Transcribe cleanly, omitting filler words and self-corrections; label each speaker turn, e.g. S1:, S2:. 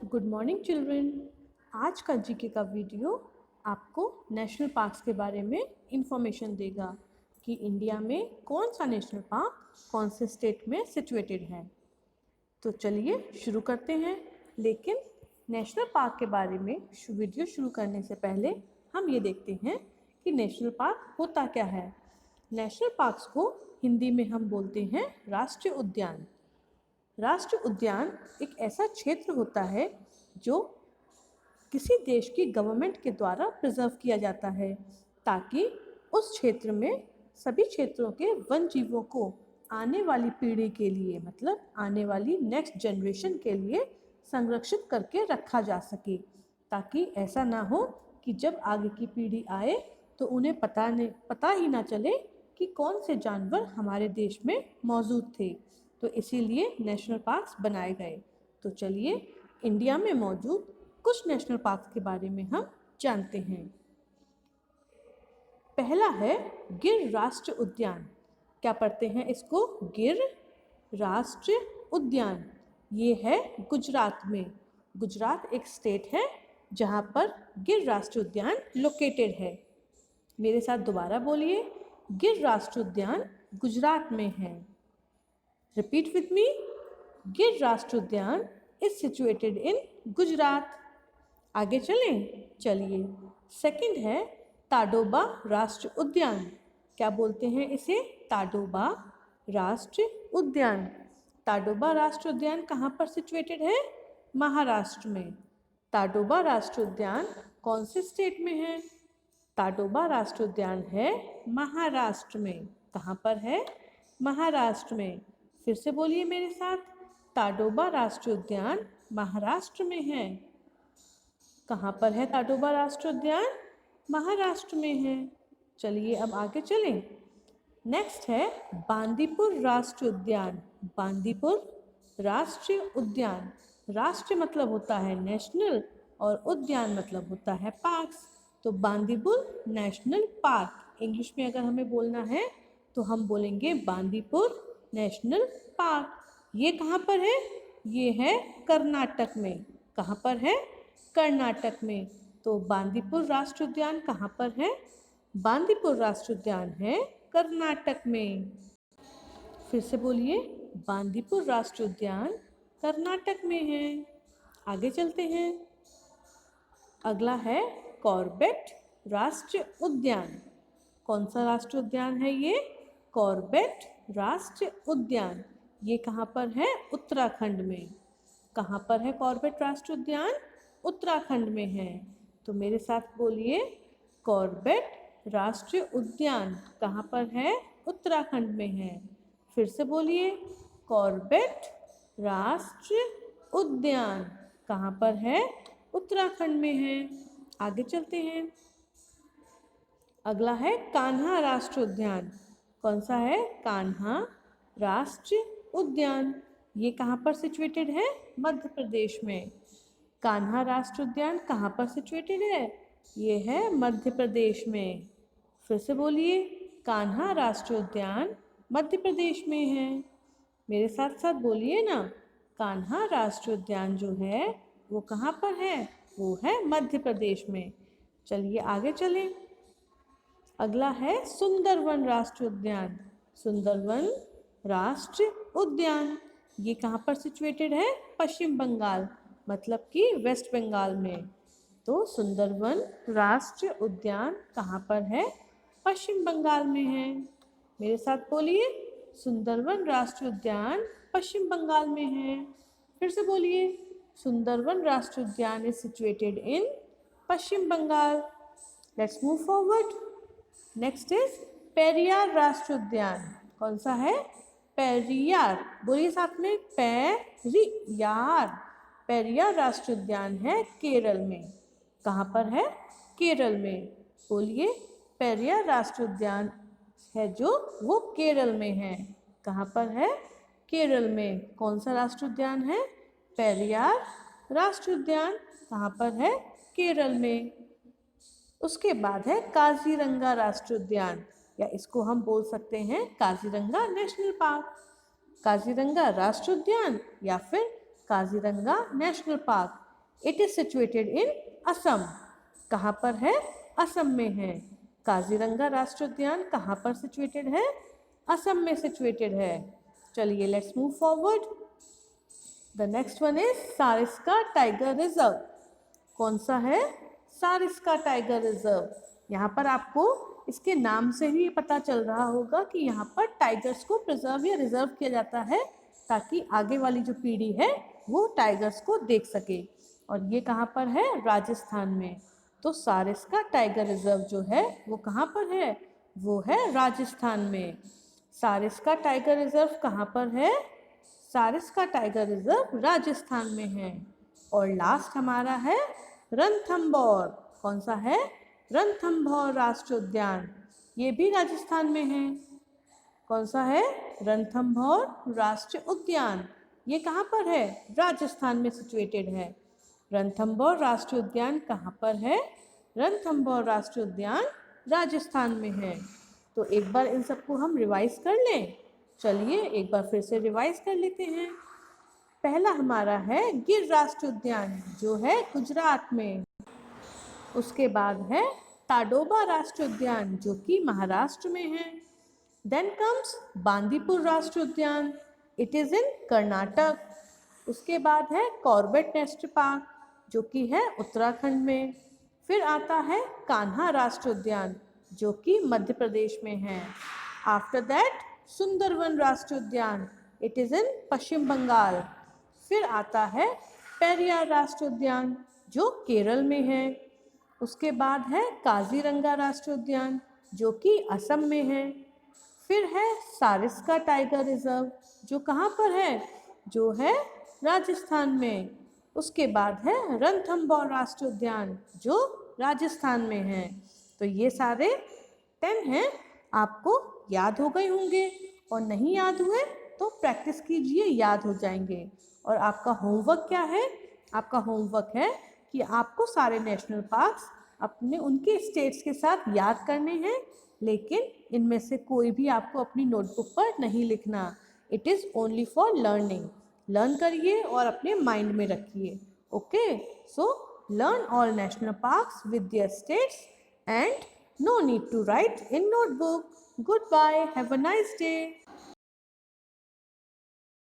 S1: Good morning children. आज का GK का वीडियो आपको नेशनल पार्क्स के बारे में इंफॉर्मेशन देगा कि इंडिया में कौन सा नेशनल पार्क कौन से स्टेट में सिचुएटेड है। तो चलिए शुरू करते हैं। लेकिन नेशनल पार्क के बारे में वीडियो शुरू करने से पहले हम ये देखते हैं कि नेशनल पार्क होता क्या है। नेशनल पार्क्स को हिंदी में हम बोलते हैं राष्ट्रीय उद्यान। राष्ट्रीय उद्यान एक ऐसा क्षेत्र होता है जो किसी देश की गवर्नमेंट के द्वारा प्रिजर्व किया जाता है ताकि उस क्षेत्र में सभी क्षेत्रों के वन जीवों को आने वाली पीढ़ी के लिए मतलब आने वाली नेक्स्ट जनरेशन के लिए संरक्षित करके रखा जा सके, ताकि ऐसा ना हो कि जब आगे की पीढ़ी आए तो उन्हें पता ही ना चले कि कौन से जानवर हमारे देश में मौजूद थे। तो इसीलिए नेशनल पार्क्स बनाए गए। तो चलिए इंडिया में मौजूद कुछ नेशनल पार्क्स के बारे में हम जानते हैं। पहला है गिर राष्ट्रीय उद्यान। क्या पढ़ते हैं इसको? गिर राष्ट्रीय उद्यान। ये है गुजरात में। गुजरात एक स्टेट है जहाँ पर गिर राष्ट्रीय उद्यान लोकेटेड है। मेरे साथ दोबारा बोलिए, गिर राष्ट्रीय उद्यान गुजरात में है। रिपीट विथ मी, गिर राष्ट्रीय उद्यान इज सिचुएटेड इन गुजरात। आगे चलिए। सेकंड है ताडोबा राष्ट्रीय उद्यान। क्या बोलते हैं इसे? ताडोबा राष्ट्रीय उद्यान। ताडोबा राष्ट्रीय उद्यान कहाँ पर सिचुएटेड है? महाराष्ट्र में। ताडोबा राष्ट्रीय उद्यान कौन से स्टेट में है? ताडोबा राष्ट्रीय उद्यान है महाराष्ट्र में। कहाँ पर है? महाराष्ट्र में। फिर से बोलिए मेरे साथ, ताडोबा राष्ट्रीय उद्यान महाराष्ट्र में है। कहाँ पर है ताडोबा राष्ट्रीय उद्यान? महाराष्ट्र में है। चलिए अब आगे चलें। नेक्स्ट है बांदीपुर राष्ट्रीय उद्यान। बांदीपुर राष्ट्रीय उद्यान। राष्ट्रीय मतलब होता है नेशनल और उद्यान मतलब होता है पार्क्स। तो बांदीपुर नेशनल पार्क, इंग्लिश में अगर हमें बोलना है तो हम बोलेंगे बांदीपुर नेशनल पार्क। ये कहाँ पर है? ये है कर्नाटक में। कहाँ पर है? कर्नाटक में। तो बांदीपुर राष्ट्रीय उद्यान कहाँ पर है? बांदीपुर राष्ट्रीय उद्यान है कर्नाटक में। फिर से बोलिए, बांदीपुर राष्ट्रीय उद्यान कर्नाटक में है। आगे चलते हैं। अगला है कॉर्बेट राष्ट्रीय उद्यान। कौन सा राष्ट्रीय उद्यान है ये? कॉर्बेट राष्ट्रीय उद्यान। ये कहाँ पर है? उत्तराखंड में। कहाँ पर है कॉर्बेट राष्ट्रीय उद्यान? उत्तराखंड में है। तो मेरे साथ बोलिए, कॉर्बेट राष्ट्रीय उद्यान कहाँ पर है? उत्तराखंड में है। फिर से बोलिए, कॉर्बेट राष्ट्रीय उद्यान कहाँ पर है? उत्तराखंड में है। आगे चलते हैं। अगला है कान्हा राष्ट्रीय उद्यान। कौन सा है? कान्हा राष्ट्रीय उद्यान। ये कहाँ पर सिचुएटेड है? मध्य प्रदेश में। कान्हा राष्ट्रीय उद्यान कहाँ पर सिचुएटेड है? ये है मध्य प्रदेश में। फिर से बोलिए, कान्हा राष्ट्रीय उद्यान मध्य प्रदेश में है। मेरे साथ साथ बोलिए ना, कान्हा राष्ट्रीय उद्यान जो है वो कहाँ पर है? वो है मध्य प्रदेश में। चलिए आगे चलें। अगला है सुंदरवन राष्ट्रीय उद्यान। सुंदरवन राष्ट्रीय उद्यान ये कहाँ पर सिचुएटेड है? पश्चिम बंगाल मतलब कि वेस्ट बंगाल में। तो सुंदरवन राष्ट्रीय उद्यान कहाँ पर है? पश्चिम बंगाल में है। मेरे साथ बोलिए, सुंदरवन राष्ट्रीय उद्यान पश्चिम बंगाल में है। फिर से बोलिए, सुंदरवन राष्ट्रीय उद्यान is situated in Paschim Bangal. Let's move forward. Next is Periyar राष्ट्रीय उद्यान। कौन सा है? पेरियार। बोलिए साथ में, पेरियार। पेरियार राष्ट्रीय उद्यान है केरल में। कहाँ पर है? केरल में। बोलिए, पेरियार राष्ट्रीय उद्यान है जो वो केरल में है। कहाँ पर है? केरल में। कौन सा राष्ट्रीय उद्यान है? पेरियार राष्ट्रीय उद्यान। कहाँ पर है? केरल में। उसके बाद है काजीरंगा राष्ट्रीय उद्यान, या इसको हम बोल सकते हैं काजीरंगा नेशनल पार्क। काजीरंगा राष्ट्रीय उद्यान या फिर Kaziranga national park, it is situated इन असम। कहाँ पर है? असम में है। काजीरंगा राष्ट्रीय उद्यान कहाँ पर सिचुएटेड है? असम में सिचुएटेड है। चलिए let's move forward. The next one is Sariska tiger reserve. कौन सा है? Sariska tiger reserve. यहाँ पर आपको इसके नाम से ही पता चल रहा होगा कि यहाँ पर टाइगर्स को प्रिजर्व या रिजर्व किया जाता है ताकि आगे वाली जो पीढ़ी है वो टाइगर्स को देख सके। और ये कहाँ पर है? राजस्थान में। तो सारिस्का टाइगर रिजर्व जो है वो कहाँ पर है? वो है राजस्थान में। सारिस्का टाइगर रिजर्व कहाँ पर है? सारिस्का टाइगर रिजर्व राजस्थान में है। और लास्ट हमारा है रणथंभौर। कौन सा है? रणथंभौर राष्ट्रीय उद्यान। ये भी राजस्थान में है। कौन सा है? रणथंभौर राष्ट्रीय उद्यान। ये कहाँ पर है? राजस्थान में सिचुएटेड है। रणथंभौर राष्ट्रीय उद्यान कहाँ पर है? रणथंभौर राष्ट्रीय उद्यान राजस्थान में है। तो एक बार इन सबको हम रिवाइज कर लें। चलिए एक बार फिर से रिवाइज कर लेते हैं। पहला हमारा है गिर राष्ट्रीय उद्यान जो है गुजरात में। उसके बाद है ताडोबा राष्ट्रीय उद्यान जो कि महाराष्ट्र में है। देन कम्स बांदीपुर राष्ट्रीय उद्यान, इट इज़ इन कर्नाटक। उसके बाद है कॉर्बेट नेशनल पार्क जो कि है उत्तराखंड में। फिर आता है कान्हा राष्ट्रीय उद्यान जो कि मध्य प्रदेश में है। आफ्टर दैट सुंदरवन राष्ट्रीय उद्यान, it is in Paschim Bengal. फिर आता है पेरियार राष्ट्रीय उद्यान जो केरल में है। उसके बाद है काजीरंगा राष्ट्रीय उद्यान जो कि असम में है। फिर है सारिस्का टाइगर रिजर्व जो कहाँ पर है? जो है राजस्थान में। उसके बाद है रणथंभौर राष्ट्रीय उद्यान जो राजस्थान में है। तो ये सारे 10 हैं, आपको याद हो गए होंगे, और नहीं याद हुए तो प्रैक्टिस कीजिए, याद हो जाएंगे। और आपका होमवर्क क्या है? आपका होमवर्क है कि आपको सारे नेशनल पार्क्स अपने उनके स्टेट्स के साथ याद करने हैं, लेकिन इनमें से कोई भी आपको अपनी नोटबुक पर नहीं लिखना। It is only for learning. Learn करिए और अपने माइंड में रखिए। Okay, so learn all national parks with their states and no need to write in notebook. Goodbye. Have a nice day.